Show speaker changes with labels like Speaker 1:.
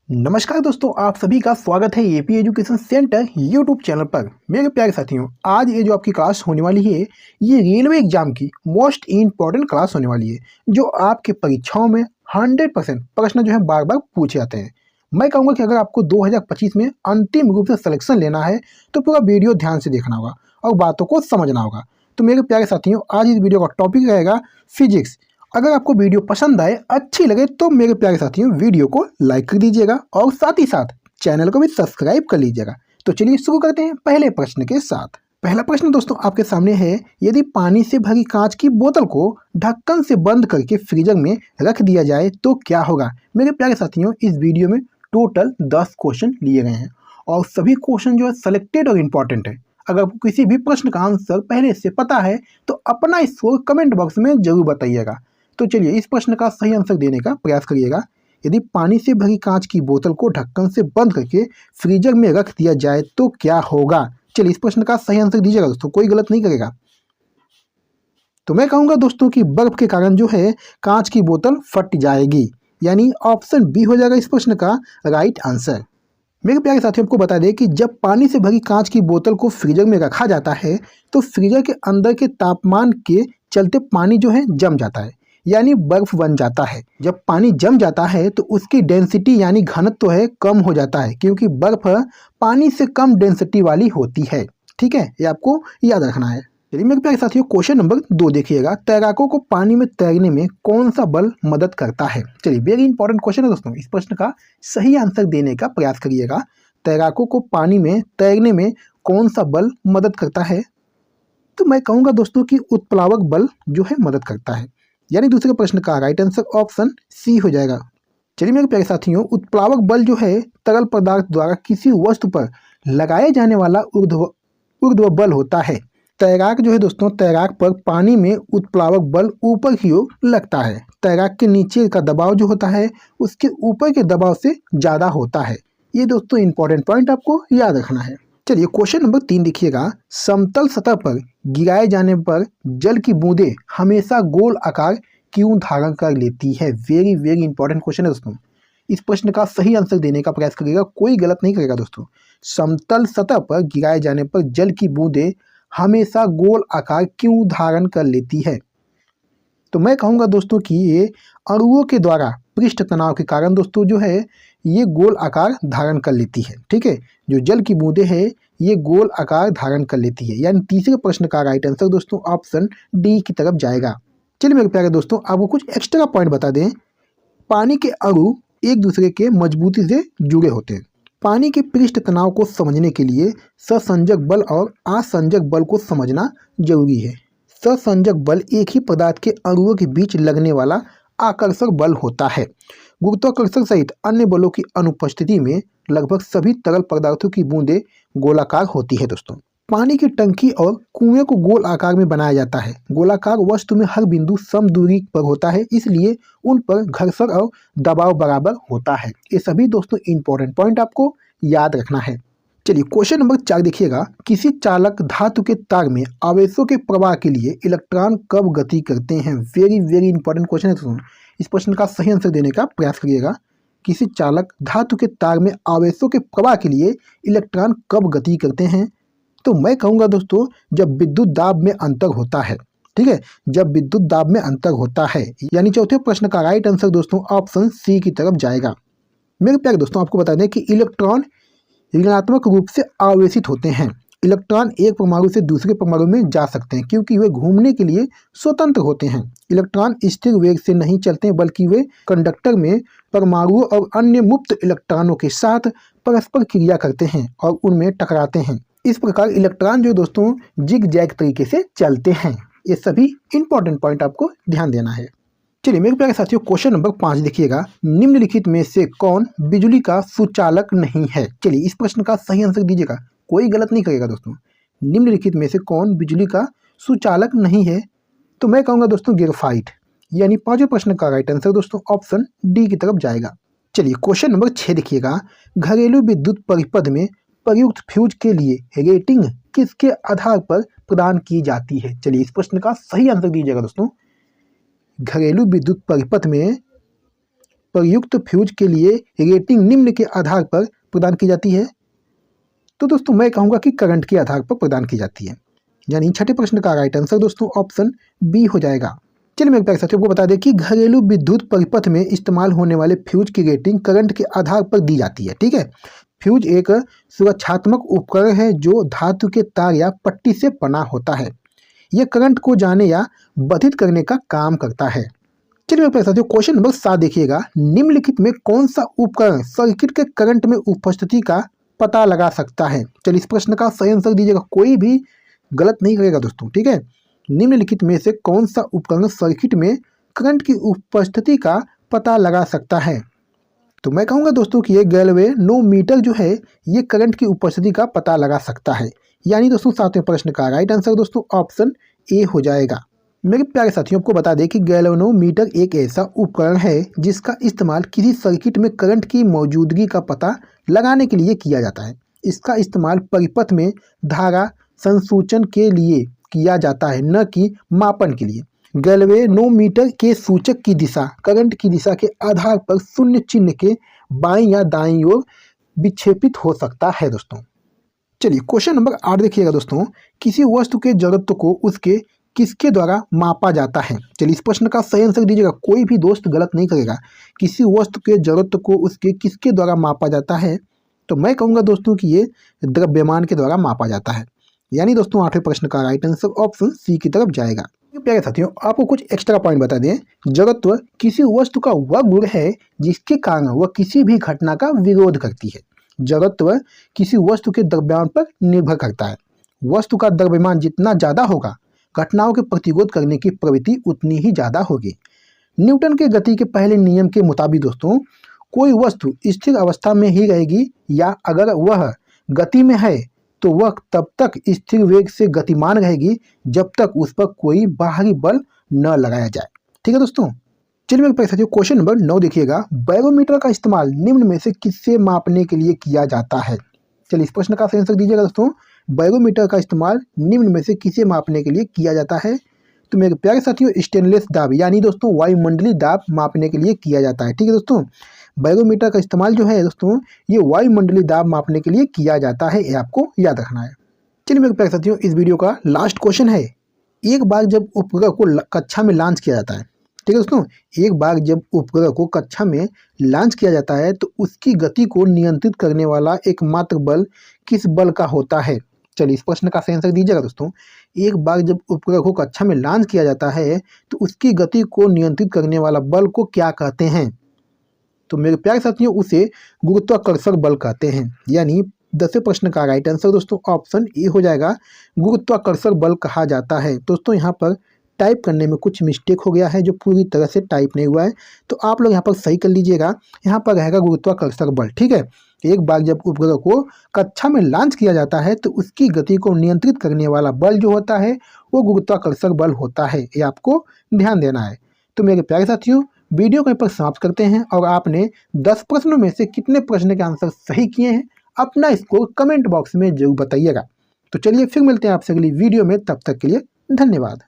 Speaker 1: नमस्कार दोस्तों, आप सभी का स्वागत है AP education centre YouTube channel पर। मेरे प्यारे साथियों, आज ये जो आपकी क्लास होने वाली है, ये रेलवे एग्जाम की मोस्ट इम्पॉर्टेंट क्लास होने वाली है, जो आपके परीक्षाओं में 100% प्रश्न जो है बार बार पूछे जाते हैं। मैं कहूँगा कि अगर आपको 2025 में अंतिम रूप से सिलेक्शन लेना है तो पूरा वीडियो ध्यान से देखना होगा और बातों को समझना होगा। तो मेरे प्यारे साथियों, आज इस वीडियो का टॉपिक रहेगा फिजिक्स। अगर आपको वीडियो पसंद आए, अच्छी लगे, तो मेरे प्यारे साथियों वीडियो को लाइक कर दीजिएगा और साथ ही साथ चैनल को भी सब्सक्राइब कर लीजिएगा। तो चलिए शुरू करते हैं पहले प्रश्न के साथ। पहला प्रश्न दोस्तों आपके सामने है, यदि पानी से भरी कांच की बोतल को ढक्कन से बंद करके फ्रीजर में रख दिया जाए तो क्या होगा। मेरे प्यारे साथियों, इस वीडियो में टोटल 10 क्वेश्चन लिए गए हैं और सभी क्वेश्चन जो है सिलेक्टेड और इम्पॉर्टेंट है। अगर आपको किसी भी प्रश्न का आंसर पहले से पता है तो अपना स्कोर कमेंट बॉक्स में जरूर बताइएगा। तो चलिए इस प्रश्न का सही आंसर देने का प्रयास करिएगा। यदि पानी से भरी कांच की बोतल को ढक्कन से बंद करके फ्रीजर में रख दिया जाए तो क्या होगा। चलिए इस प्रश्न का सही आंसर दीजिएगा दोस्तों, कोई गलत नहीं करेगा। तो मैं कहूँगा दोस्तों कि बर्फ के कारण जो है कांच की बोतल फट जाएगी, यानी ऑप्शन बी हो जाएगा इस प्रश्न का राइट आंसर। मेरे प्यारे साथियों, आपको बता दें कि जब पानी से भरी कांच की बोतल को फ्रीजर में रखा जाता है तो फ्रीजर के अंदर के तापमान के चलते पानी जो है जम जाता है, यानी बर्फ बन जाता है। जब पानी जम जाता है तो उसकी डेंसिटी यानी घनत्व तो है कम हो जाता है, क्योंकि बर्फ पानी से कम डेंसिटी वाली होती है। ठीक है, ये आपको याद रखना है। चलिए मेरे प्यारे साथियों, क्वेश्चन नंबर 2 देखिएगा। तैराकों को पानी में तैरने में कौन सा बल मदद करता है। चलिए वेरी इंपॉर्टेंट क्वेश्चन है दोस्तों, इस प्रश्न का सही आंसर देने का प्रयास करिएगा। तैराकों को पानी में तैरने में कौन सा बल मदद करता है। तो मैं कहूँगा दोस्तों कि उत्प्लावक बल जो है मदद करता है, यानी दूसरे प्रश्न का राइट आंसर ऑप्शन सी हो जाएगा। चलिए मेरे प्यारे साथियों, उत्प्लावक बल जो है तरल पदार्थ द्वारा किसी वस्तु पर लगाए जाने वाला ऊर्ध्व बल होता है। तैराक जो है दोस्तों, तैराक पर पानी में उत्प्लावक बल ऊपर की ओर लगता है। तैराक के नीचे का दबाव जो होता है उसके ऊपर के दबाव से ज़्यादा होता है। ये दोस्तों इंपॉर्टेंट पॉइंट आपको याद रखना है। चलिए क्वेश्चन नंबर 3 देखिएगा। समतल सतह पर गिराए जाने पर जल की बूंदें हमेशा गोल आकार क्यों धारण कर लेती है। वेरी वेरी इंपॉर्टेंट क्वेश्चन है दोस्तों, इस प्रश्न का सही आंसर देने का प्रयास करिएगा, कोई गलत नहीं करेगा दोस्तों। समतल सतह पर गिराए जाने पर जल की बूंदें हमेशा गोल आकार क्यों धारण कर लेती है। तो मैं कहूँगा दोस्तों कि ये अणुओं के द्वारा पृष्ठ तनाव के कारण दोस्तों जो है ये गोल आकार धारण कर लेती है। ठीक है, जो जल की बूंदें है ये गोल आकार धारण कर लेती है, यानी तीसरे प्रश्न का राइट आंसर दोस्तों ऑप्शन डी की तरफ जाएगा। चलिए मेरे प्यारे दोस्तों, आपको कुछ एक्स्ट्रा पॉइंट बता दें। पानी के अणु एक दूसरे के मजबूती से जुड़े होते हैं। पानी के पृष्ठ तनाव को समझने के लिए सहसंजक बल और असंजक बल को समझना जरूरी है। सहसंजक बल एक ही पदार्थ के अणुओं के बीच लगने वाला आकर्षक बल होता है। गुरुत्वाकर्षण सहित अन्य बलों की अनुपस्थिति में लगभग सभी तरल पदार्थों की बूंदें गोलाकार होती है दोस्तों। पानी की टंकी और कुएं को गोल आकार में बनाया जाता है। गोलाकार वस्तु में हर बिंदु सम दूरी पर होता है, इसलिए उन पर घर्षण और दबाव बराबर होता है। ये सभी दोस्तों इंपॉर्टेंट पॉइंट आपको याद रखना है। चलिए क्वेश्चन नंबर 4 देखिएगा। किसी चालक धातु के तार में आवेशों के प्रवाह के लिए इलेक्ट्रॉन कब गति करते हैं। वेरी वेरी इंपॉर्टेंट क्वेश्चन है दोस्तों, इस प्रश्न का सही आंसर देने का प्रयास करिएगा। किसी चालक धातु के तार में आवेशों के प्रवाह के लिए इलेक्ट्रॉन कब गति करते हैं। तो मैं कहूँगा दोस्तों जब विद्युत दाब में अंतर होता है। ठीक है, जब विद्युत दाब में अंतर होता है, यानी चौथे प्रश्न का राइट आंसर दोस्तों ऑप्शन सी की तरफ जाएगा। मेरे प्यारे दोस्तों, आपको बता दें कि इलेक्ट्रॉन ऋणात्मक रूप से आवेशित होते हैं। इलेक्ट्रॉन एक परमाणु से दूसरे परमाणु में जा सकते हैं क्योंकि वे घूमने के लिए स्वतंत्र होते हैं। इलेक्ट्रॉन स्थिर वेग से नहीं चलते बल्कि वे कंडक्टर में परमाणुओं और अन्य मुक्त इलेक्ट्रॉनों के साथ परस्पर क्रिया करते हैं और उनमें टकराते हैं। इस प्रकार इलेक्ट्रॉन जो दोस्तों जिग जैग तरीके से चलते हैं। ये सभी इंपॉर्टेंट पॉइंट आपको ध्यान देना है। चलिए मेरे प्यारे साथियों, क्वेश्चन नंबर 5 देखिएगा। निम्नलिखित में से कौन बिजली का सुचालक नहीं है। चलिए इस प्रश्न का सही आंसर दीजिएगा, कोई गलत नहीं करेगा दोस्तों। निम्नलिखित में से कौन बिजली का सुचालक नहीं है। तो मैं कहूँगा दोस्तों ग्रेफाइट, यानी पांचवें प्रश्न का राइट आंसर दोस्तों ऑप्शन डी की तरफ जाएगा। चलिए क्वेश्चन नंबर 6 देखिएगा। घरेलू विद्युत परिपथ में प्रयुक्त फ्यूज के लिए रेटिंग किसके आधार पर प्रदान की जाती है। चलिए इस प्रश्न का सही आंसर दीजिएगा दोस्तों। घरेलू विद्युत परिपथ में प्रयुक्त फ्यूज के लिए रेटिंग निम्न के आधार पर प्रदान की जाती है? तो दोस्तों मैं कहूँगा कि करंट के आधार पर प्रदान की जाती है। यानी छठे प्रश्न का राइट आंसर दोस्तों ऑप्शन बी हो जाएगा। चलिए मेरे प्यारे साथियों को बता दें कि घरेलू विद्युत परिपथ में इस्तेमाल होने वाले फ्यूज की रेटिंग करंट के आधार पर दी जाती है। ठीक है, फ्यूज एक सुरक्षात्मक उपकरण है जो धातु के तार या पट्टी से बना होता है। यह करंट को जाने या बाधित करने का काम करता है। चलिए मेरे प्यारे साथियों क्वेश्चन नंबर 7 देखिएगा। निम्नलिखित में कौन सा उपकरण सर्किट के करंट में उपस्थिति का पता लगा सकता है? चलिए इस प्रश्न का सही आंसर दीजिएगा, कोई भी गलत नहीं करेगा दोस्तों। ठीक है, निम्नलिखित में से कौन सा उपकरण सर्किट में करंट की उपस्थिति का पता लगा सकता है? तो मैं कहूँगा दोस्तों कि ये गैल्वेनोमीटर जो है ये करंट की उपस्थिति का पता लगा सकता है। यानी दोस्तों 7वें प्रश्न का राइट आंसर दोस्तों ऑप्शन ए हो जाएगा। मेरे प्यारे साथियों को बता दें कि गैल्वेनोमीटर एक ऐसा उपकरण है जिसका इस्तेमाल किसी सर्किट में करंट की मौजूदगी का पता लगाने के लिए किया जाता है। इसका इस्तेमाल परिपथ में धारा संसूचन के लिए किया जाता है, न कि मापन के लिए। गैल्वेनोमीटर के सूचक की दिशा करंट की दिशा के आधार पर शून्य चिन्ह के बाईं या दाईं ओर विक्षेपित हो सकता है दोस्तों। चलिए क्वेश्चन नंबर 8 देखिएगा दोस्तों। किसी वस्तु के जड़त्व को उसके किसके द्वारा मापा जाता है? चलिए इस प्रश्न का सही आंसर दीजिएगा, कोई भी दोस्त गलत नहीं करेगा। किसी वस्तु के जड़त्व को उसके किसके द्वारा मापा जाता है? तो मैं कहूँगा दोस्तों कि ये द्रव्यमान के द्वारा मापा जाता है। यानी दोस्तों 8वें प्रश्न का राइट आंसर ऑप्शन सी की तरफ जाएगा। प्यारे साथियों आपको कुछ एक्स्ट्रा पॉइंट बता दें। जड़त्व किसी वस्तु का वह गुण है जिसके कारण वह किसी भी घटना का विरोध करती है। जड़त्व किसी वस्तु के द्रव्यमान पर निर्भर करता है। वस्तु का द्रव्यमान जितना ज़्यादा होगा घटनाओं के प्रतिरोध करने की प्रवृत्ति उतनी ही ज़्यादा होगी। न्यूटन के गति के पहले नियम के मुताबिक दोस्तों कोई वस्तु स्थिर अवस्था में ही रहेगी, या अगर वह गति में है तो वह तब तक स्थिर वेग से गतिमान रहेगी जब तक उस पर कोई बाहरी बल न लगाया जाए। ठीक है दोस्तों, चलिए मेरे प्यारे साथियों क्वेश्चन नंबर 9 देखिएगा। बैरोमीटर का इस्तेमाल निम्न में से किससे मापने के लिए किया जाता है? चलिए इस प्रश्न का सही आंसर दीजिएगा दोस्तों। बैरोमीटर का इस्तेमाल निम्न में से किसे मापने के लिए किया जाता है? तो मेरे प्यारे साथियों स्टेनलेस दाब यानी दोस्तों वायुमंडलीय दाब मापने के लिए किया जाता है। ठीक है दोस्तों, बैरोमीटर का इस्तेमाल जो है दोस्तों ये वायुमंडलीय दाब मापने के लिए किया जाता है, ये आपको याद रखना है। चलिए मेरे प्यारे साथियों इस वीडियो का लास्ट क्वेश्चन है। एक बार जब उपग्रह को कक्षा में लॉन्च किया जाता है, ठीक है दोस्तों, एक बार जब उपग्रह को कक्षा में लॉन्च किया जाता है तो उसकी गति को नियंत्रित करने वाला एकमात्र बल किस बल का होता है? चलिए इस प्रश्न का सही आंसर दीजिएगा दोस्तों। एक बार जब उपग्रह को कक्षा में लॉन्च किया जाता है तो उसकी गति को नियंत्रित करने वाला बल को क्या कहते हैं? तो मेरे प्यारे साथियों उसे गुरुत्वाकर्षण बल कहते हैं। यानी 10वें प्रश्न का राइट आंसर दोस्तों ऑप्शन ए हो जाएगा, गुरुत्वाकर्षण बल कहा जाता है। दोस्तों यहाँ पर टाइप करने में कुछ मिस्टेक हो गया है जो पूरी तरह से टाइप नहीं हुआ है, तो आप लोग यहाँ पर सही कर लीजिएगा। यहाँ पर रहेगा गुरुत्वाकर्षण बल। ठीक है, एक बार जब उपग्रह को कक्षा में लॉन्च किया जाता है तो उसकी गति को नियंत्रित करने वाला बल जो होता है वो गुरुत्वाकर्षण बल होता है, ये आपको ध्यान देना है। तो मेरे प्यारे साथियों वीडियो को यहाँ पर समाप्त करते हैं, और आपने 10 प्रश्नों में से कितने प्रश्न के आंसर सही किए हैं अपना स्कोर कमेंट बॉक्स में जरूर बताइएगा। तो चलिए फिर मिलते हैं आपसे अगली वीडियो में, तब तक के लिए धन्यवाद।